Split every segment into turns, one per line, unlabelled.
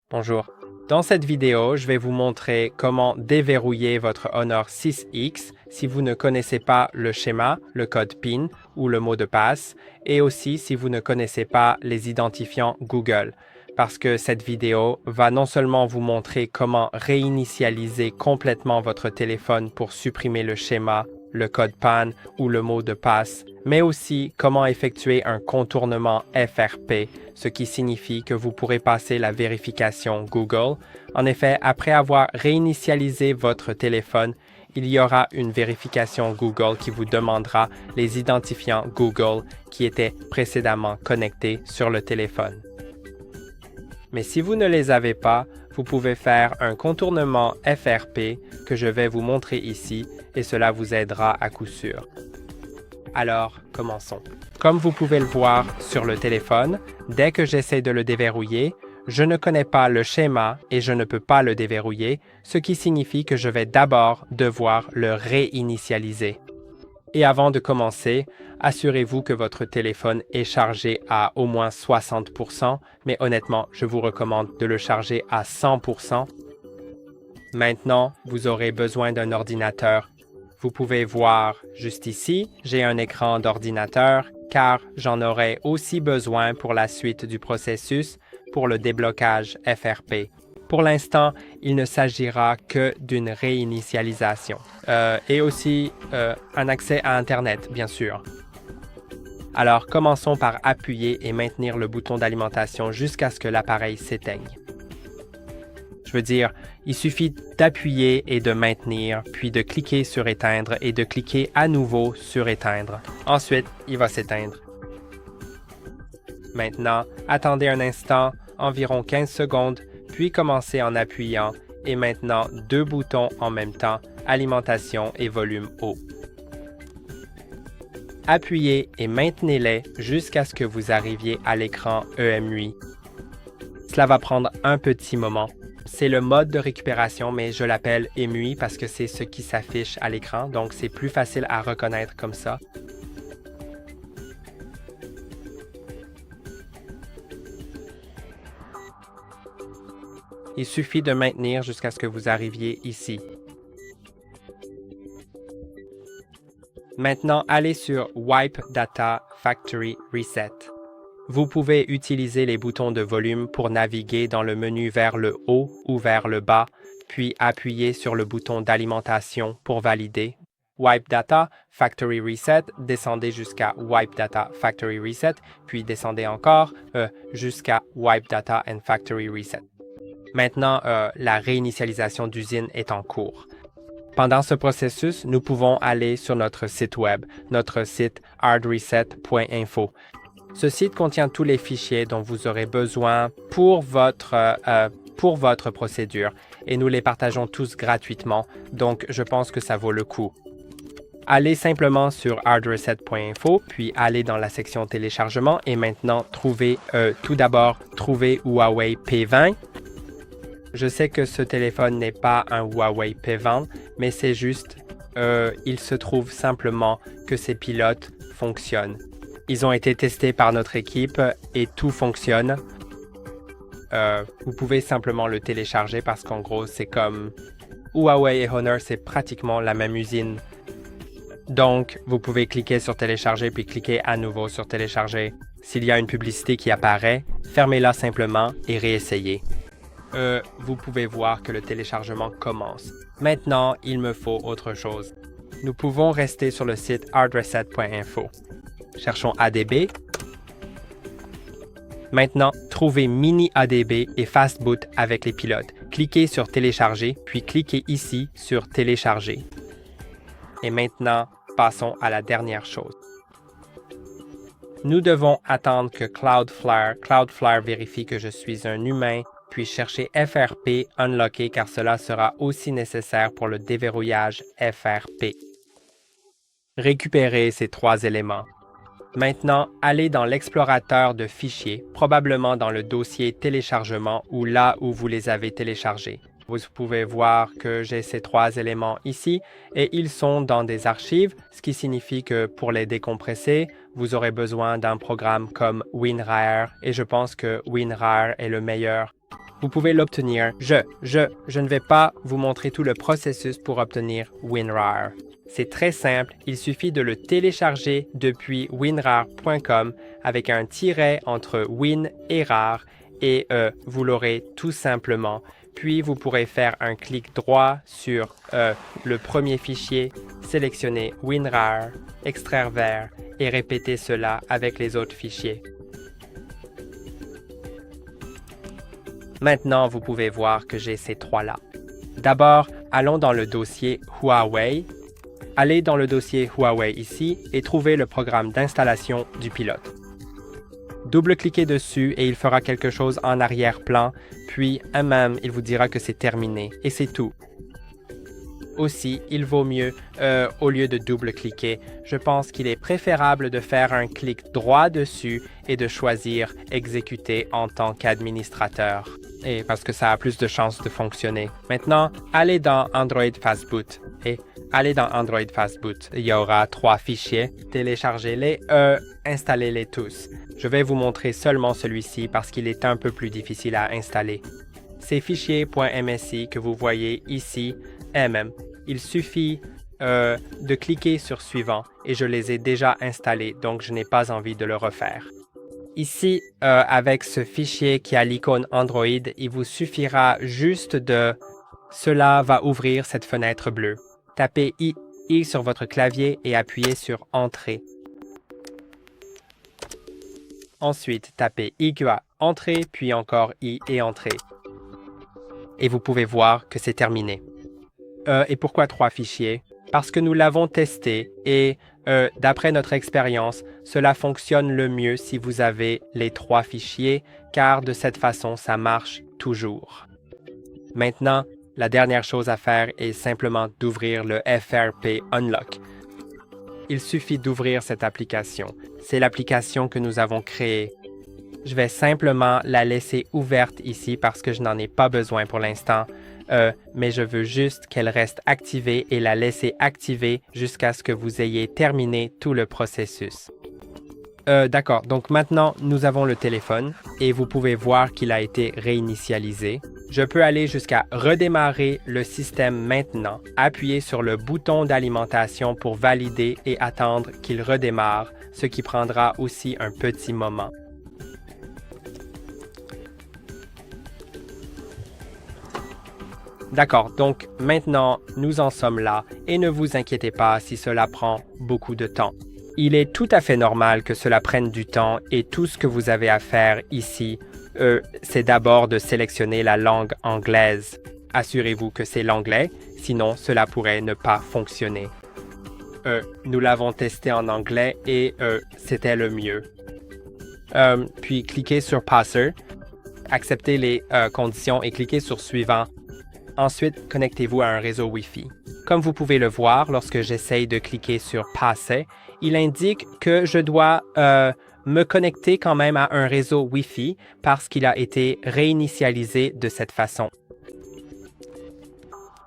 Bonjour. Dans cette vidéo, je vais vous montrer comment déverrouiller votre Honor 6X si vous ne connaissez pas le schéma, le code PIN ou le mot de passe, et aussi si vous ne connaissez pas les identifiants Google. Parce que cette vidéo va non seulement vous montrer comment réinitialiser complètement votre téléphone pour supprimer le schéma, le code PAN ou le mot de passe, mais aussi comment effectuer un contournement FRP, ce qui signifie que vous pourrez passer la vérification Google. En effet, après avoir réinitialisé votre téléphone, il y aura une vérification Google qui vous demandera les identifiants Google qui étaient précédemment connectés sur le téléphone. Mais si vous ne les avez pas, vous pouvez faire un contournement FRP que je vais vous montrer ici et cela vous aidera à coup sûr. Alors, commençons. Comme vous pouvez le voir sur le téléphone, dès que j'essaie de le déverrouiller, je ne connais pas le schéma et je ne peux pas le déverrouiller, ce qui signifie que je vais d'abord devoir le réinitialiser. Et avant de commencer, assurez-vous que votre téléphone est chargé à au moins 60%, mais honnêtement, je vous recommande de le charger à 100%. Maintenant, vous aurez besoin d'un ordinateur. Vous pouvez voir juste ici, j'ai un écran d'ordinateur car j'en aurai aussi besoin pour la suite du processus pour le déblocage FRP. Pour l'instant, il ne s'agira que d'une réinitialisation et aussi un accès à Internet, bien sûr. Alors, commençons par appuyer et maintenir le bouton d'alimentation jusqu'à ce que l'appareil s'éteigne. Je veux dire, il suffit d'appuyer et de maintenir, puis de cliquer sur éteindre et de cliquer à nouveau sur éteindre. Ensuite, il va s'éteindre. Maintenant, attendez un instant, environ 15 secondes, puis commencez en appuyant et maintenant deux boutons en même temps, alimentation et volume haut. Appuyez et maintenez-les jusqu'à ce que vous arriviez à l'écran EMUI. Cela va prendre un petit moment. C'est le mode de récupération, mais je l'appelle EMUI parce que c'est ce qui s'affiche à l'écran, donc c'est plus facile à reconnaître comme ça. Il suffit de maintenir jusqu'à ce que vous arriviez ici. Maintenant, allez sur Wipe Data Factory Reset. Vous pouvez utiliser les boutons de volume pour naviguer dans le menu vers le haut ou vers le bas, puis appuyez sur le bouton d'alimentation pour valider. Wipe Data Factory Reset, descendez jusqu'à Wipe Data Factory Reset, puis descendez encore jusqu'à Wipe Data and Factory Reset. Maintenant, la réinitialisation d'usine est en cours. Pendant ce processus, nous pouvons aller sur notre site web, notre site hardreset.info. Ce site contient tous les fichiers dont vous aurez besoin pour votre procédure et nous les partageons tous gratuitement, donc je pense que ça vaut le coup. Allez simplement sur hardreset.info, puis allez dans la section téléchargement et maintenant tout d'abord trouvez Huawei P20. Je sais que ce téléphone n'est pas un Huawei P20, mais c'est juste, il se trouve simplement que ces pilotes fonctionnent. Ils ont été testés par notre équipe et tout fonctionne. Vous pouvez simplement le télécharger parce qu'en gros, c'est comme Huawei et Honor, c'est pratiquement la même usine. Donc, vous pouvez cliquer sur télécharger puis cliquer à nouveau sur télécharger. S'il y a une publicité qui apparaît, fermez-la simplement et réessayez. Vous pouvez voir que le téléchargement commence. Maintenant, il me faut autre chose. Nous pouvons rester sur le site hardreset.info. Cherchons ADB. Maintenant, trouvez Mini ADB et Fastboot avec les pilotes. Cliquez sur Télécharger, puis cliquez ici sur Télécharger. Et maintenant, passons à la dernière chose. Nous devons attendre que Cloudflare vérifie que je suis un humain, puis chercher FRP Unlocké car cela sera aussi nécessaire pour le déverrouillage FRP. Récupérez ces trois éléments. Maintenant, allez dans l'explorateur de fichiers, probablement dans le dossier téléchargement ou là où vous les avez téléchargés. Vous pouvez voir que j'ai ces trois éléments ici et ils sont dans des archives, ce qui signifie que pour les décompresser, vous aurez besoin d'un programme comme WinRAR et je pense que WinRAR est le meilleur. vous pouvez l'obtenir. Je ne vais pas vous montrer tout le processus pour obtenir WinRAR. C'est très simple, il suffit de le télécharger depuis winrar.com avec un tiret entre win et rar et vous l'aurez tout simplement. Puis vous pourrez faire un clic droit sur le premier fichier, sélectionner WinRAR, extraire vers et répéter cela avec les autres fichiers. Maintenant, vous pouvez voir que j'ai ces trois-là. D'abord, allons dans le dossier Huawei. Allez dans le dossier Huawei ici et trouvez le programme d'installation du pilote. Double-cliquez dessus et il fera quelque chose en arrière-plan, puis il vous dira que c'est terminé et c'est tout. Aussi, il vaut mieux, au lieu de double-cliquer, je pense qu'il est préférable de faire un clic droit dessus et de choisir « Exécuter en tant qu'administrateur ». Et parce que ça a plus de chances de fonctionner. Maintenant, allez dans Android Fastboot. Et allez dans Android Fastboot. Il y aura 3 fichiers. Téléchargez-les, installez-les tous. Je vais vous montrer seulement celui-ci parce qu'il est un peu plus difficile à installer. Ces fichiers .msi que vous voyez ici, il suffit de cliquer sur Suivant et je les ai déjà installés, donc je n'ai pas envie de le refaire. Ici, avec ce fichier qui a l'icône Android, il vous suffira juste de... Cela va ouvrir cette fenêtre bleue. Tapez I sur votre clavier et appuyez sur Entrée. Ensuite, tapez IQA Entrée, puis encore I et Entrée. Et vous pouvez voir que c'est terminé. Et pourquoi 3 fichiers? Parce que nous l'avons testé et d'après notre expérience, cela fonctionne le mieux si vous avez les 3 fichiers, car de cette façon, ça marche toujours. Maintenant, la dernière chose à faire est simplement d'ouvrir le FRP Unlock. Il suffit d'ouvrir cette application. C'est l'application que nous avons créée. Je vais simplement la laisser ouverte ici parce que je n'en ai pas besoin pour l'instant. Mais je veux juste qu'elle reste activée et la laisser activée jusqu'à ce que vous ayez terminé tout le processus. D'accord, donc maintenant nous avons le téléphone et vous pouvez voir qu'il a été réinitialisé. Je peux aller jusqu'à redémarrer le système maintenant, appuyer sur le bouton d'alimentation pour valider et attendre qu'il redémarre, ce qui prendra aussi un petit moment. D'accord, donc maintenant, nous en sommes là et ne vous inquiétez pas si cela prend beaucoup de temps. Il est tout à fait normal que cela prenne du temps et tout ce que vous avez à faire ici, c'est d'abord de sélectionner la langue anglaise. Assurez-vous que c'est l'anglais, sinon cela pourrait ne pas fonctionner. Nous l'avons testé en anglais et c'était le mieux. Puis cliquez sur Passer, acceptez les conditions et cliquez sur Suivant. Ensuite, connectez-vous à un réseau Wi-Fi. Comme vous pouvez le voir, lorsque j'essaye de cliquer sur « Passer », il indique que je dois me connecter quand même à un réseau Wi-Fi parce qu'il a été réinitialisé de cette façon.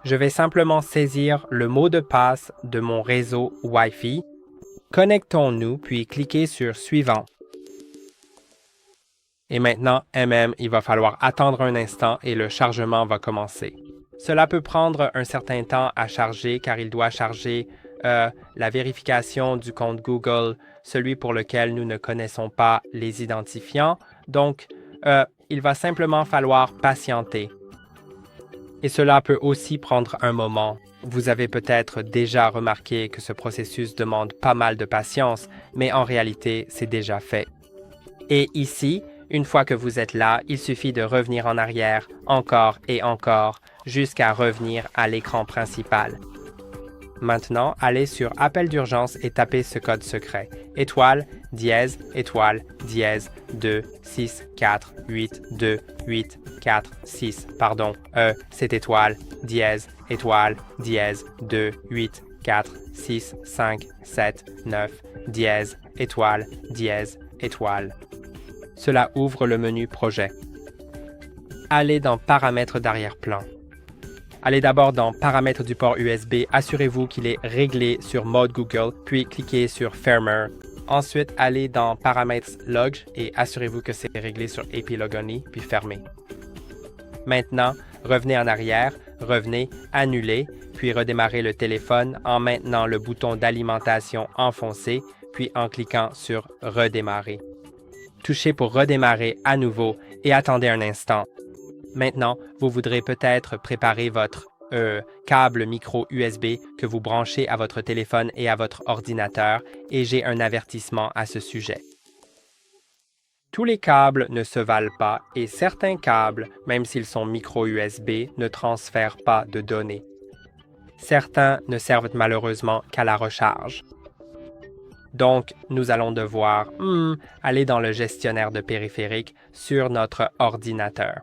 Je vais simplement saisir le mot de passe de mon réseau Wi-Fi. Connectons-nous, puis cliquez sur « Suivant ». Et maintenant, il va falloir attendre un instant et le chargement va commencer. Cela peut prendre un certain temps à charger car il doit charger la vérification du compte Google, celui pour lequel nous ne connaissons pas les identifiants. Donc, il va simplement falloir patienter. Et cela peut aussi prendre un moment. Vous avez peut-être déjà remarqué que ce processus demande pas mal de patience, mais en réalité, c'est déjà fait. Et ici, une fois que vous êtes là, il suffit de revenir en arrière, encore et encore, jusqu'à revenir à l'écran principal. Maintenant, allez sur Appel d'urgence et tapez ce code secret. Étoile, dièse, 2, 6, 4, 8, 2, 8, 4, 6, pardon, c'est étoile, dièse, 2, 8, 4, 6, 5, 7, 9, dièse, étoile. Cela ouvre le menu Projet. Allez dans Paramètres d'arrière-plan. Allez d'abord dans Paramètres du port USB, assurez-vous qu'il est réglé sur Mode Google, puis cliquez sur Firmware. Ensuite, allez dans Paramètres Log et assurez-vous que c'est réglé sur AP Log Only, puis fermez. Maintenant, revenez en arrière, revenez, annulez, puis redémarrez le téléphone en maintenant le bouton d'alimentation enfoncé, puis en cliquant sur Redémarrer. Touchez pour redémarrer à nouveau et attendez un instant. Maintenant, vous voudrez peut-être préparer votre câble micro USB que vous branchez à votre téléphone et à votre ordinateur, et j'ai un avertissement à ce sujet. Tous les câbles ne se valent pas et certains câbles, même s'ils sont micro USB, ne transfèrent pas de données. Certains ne servent malheureusement qu'à la recharge. Donc, nous allons devoir aller dans le gestionnaire de périphériques sur notre ordinateur.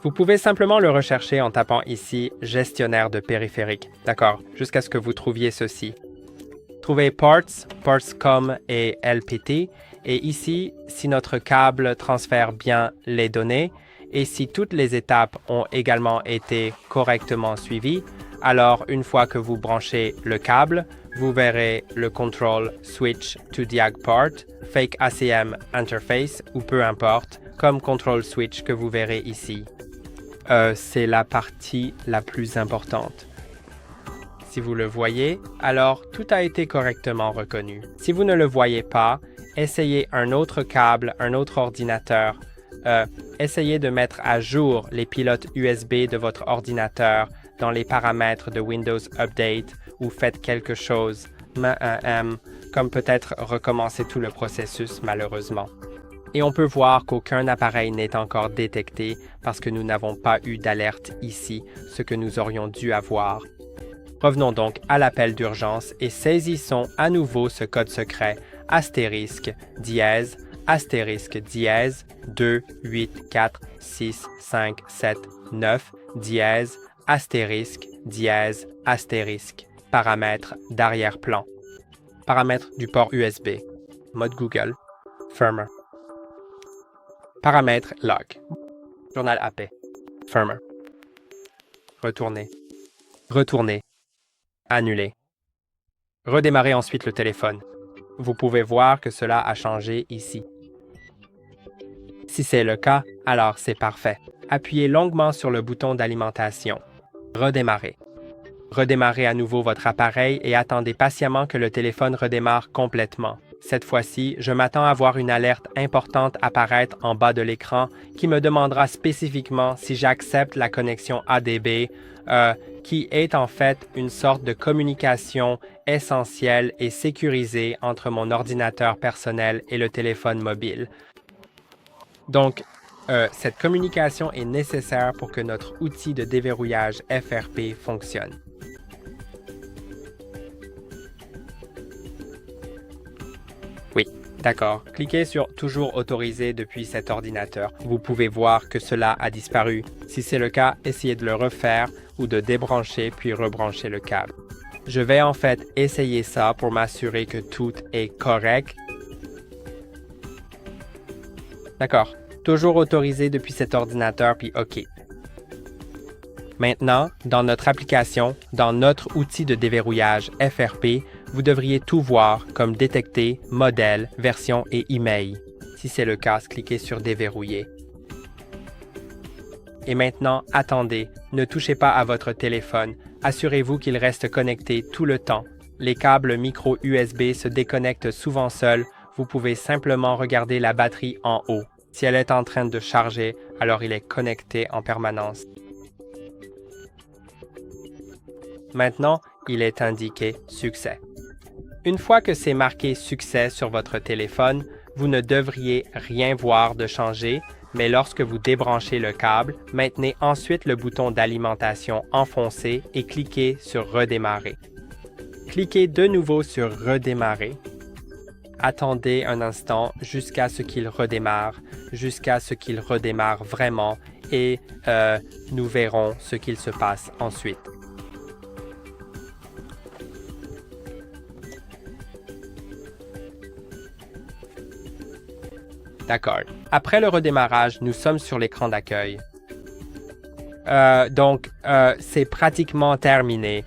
Vous pouvez simplement le rechercher en tapant ici « Gestionnaire de périphériques ». D'accord, jusqu'à ce que vous trouviez ceci. Trouvez Ports, Ports.com et LPT. Et ici, si notre câble transfère bien les données et si toutes les étapes ont également été correctement suivies, alors une fois que vous branchez le câble, vous verrez le Control Switch to Diag Port, Fake ACM Interface ou peu importe, comme Control Switch que vous verrez ici. C'est la partie la plus importante. Si vous le voyez, alors tout a été correctement reconnu. Si vous ne le voyez pas, essayez un autre câble, un autre ordinateur. Essayez de mettre à jour les pilotes USB de votre ordinateur dans les paramètres de Windows Update ou faites quelque chose, comme peut-être recommencer tout le processus malheureusement. Et on peut voir qu'aucun appareil n'est encore détecté parce que nous n'avons pas eu d'alerte ici, ce que nous aurions dû avoir. Revenons donc à l'appel d'urgence et saisissons à nouveau ce code secret astérisque dièse 2 8 4 6 5 7 9 dièse astérisque paramètre d'arrière-plan. Paramètre du port USB. Mode Google. Firmware. Paramètre log. Journal AP. Firmware. Retourner. Retourner. Annuler. Redémarrez ensuite le téléphone. Vous pouvez voir que cela a changé ici. Si c'est le cas, alors c'est parfait. Appuyez longuement sur le bouton d'alimentation. Redémarrer. Redémarrez à nouveau votre appareil et attendez patiemment que le téléphone redémarre complètement. Cette fois-ci, je m'attends à voir une alerte importante apparaître en bas de l'écran qui me demandera spécifiquement si j'accepte la connexion ADB, qui est en fait une sorte de communication essentielle et sécurisée entre mon ordinateur personnel et le téléphone mobile. Donc, cette communication est nécessaire pour que notre outil de déverrouillage FRP fonctionne. Oui, d'accord. Cliquez sur « Toujours autorisé depuis cet ordinateur ». Vous pouvez voir que cela a disparu. Si c'est le cas, essayez de le refaire ou de débrancher puis rebrancher le câble. Je vais en fait essayer ça pour m'assurer que tout est correct. D'accord. Toujours autorisé depuis cet ordinateur puis OK. Maintenant, dans notre application, dans notre outil de déverrouillage FRP, vous devriez tout voir comme détecter, modèle, version et email. Si c'est le cas, cliquez sur Déverrouiller. Et maintenant, attendez, ne touchez pas à votre téléphone. Assurez-vous qu'il reste connecté tout le temps. Les câbles micro USB se déconnectent souvent seuls. Vous pouvez simplement regarder la batterie en haut. Si elle est en train de charger, alors il est connecté en permanence. Maintenant, il est indiqué « Succès ». Une fois que c'est marqué « Succès » sur votre téléphone, vous ne devriez rien voir de changer, mais lorsque vous débranchez le câble, maintenez ensuite le bouton d'alimentation enfoncé et cliquez sur « Redémarrer ». Cliquez de nouveau sur « Redémarrer ». Attendez un instant jusqu'à ce qu'il redémarre vraiment et nous verrons ce qu'il se passe ensuite. D'accord. Après le redémarrage, nous sommes sur l'écran d'accueil. Donc, c'est pratiquement terminé.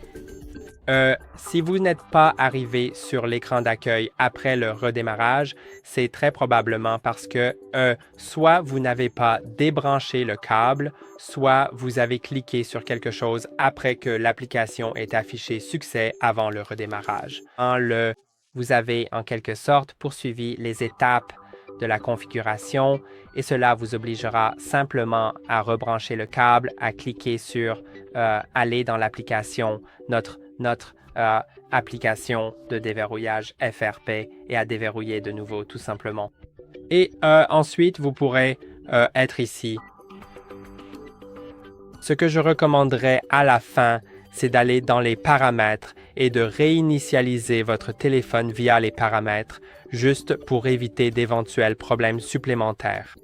Si vous n'êtes pas arrivé sur l'écran d'accueil après le redémarrage, c'est très probablement parce que soit vous n'avez pas débranché le câble, soit vous avez cliqué sur quelque chose après que l'application ait affiché succès avant le redémarrage. Vous avez en quelque sorte poursuivi les étapes de la configuration et cela vous obligera simplement à rebrancher le câble, à cliquer sur aller dans l'application, notre application de déverrouillage FRP et à déverrouiller de nouveau tout simplement. Et ensuite, vous pourrez être ici. Ce que je recommanderais à la fin, c'est d'aller dans les paramètres et de réinitialiser votre téléphone via les paramètres, juste pour éviter d'éventuels problèmes supplémentaires.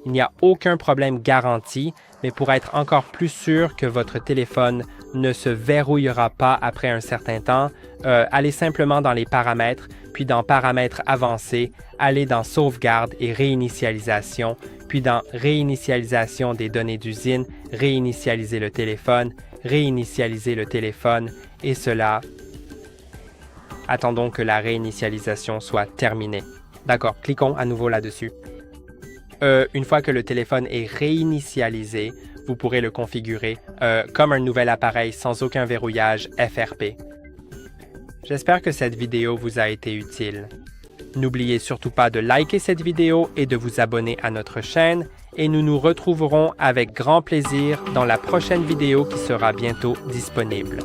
Il n'y a aucun problème garanti, mais pour être encore plus sûr que votre téléphone ne se verrouillera pas après un certain temps, allez simplement dans les paramètres, puis dans Paramètres avancés, allez dans Sauvegarde et réinitialisation, puis dans Réinitialisation des données d'usine, réinitialiser le téléphone, et cela. Attendons que la réinitialisation soit terminée. D'accord, cliquons à nouveau là-dessus. Une fois que le téléphone est réinitialisé, vous pourrez le configurer comme un nouvel appareil sans aucun verrouillage FRP. J'espère que cette vidéo vous a été utile. N'oubliez surtout pas de liker cette vidéo et de vous abonner à notre chaîne et nous nous retrouverons avec grand plaisir dans la prochaine vidéo qui sera bientôt disponible.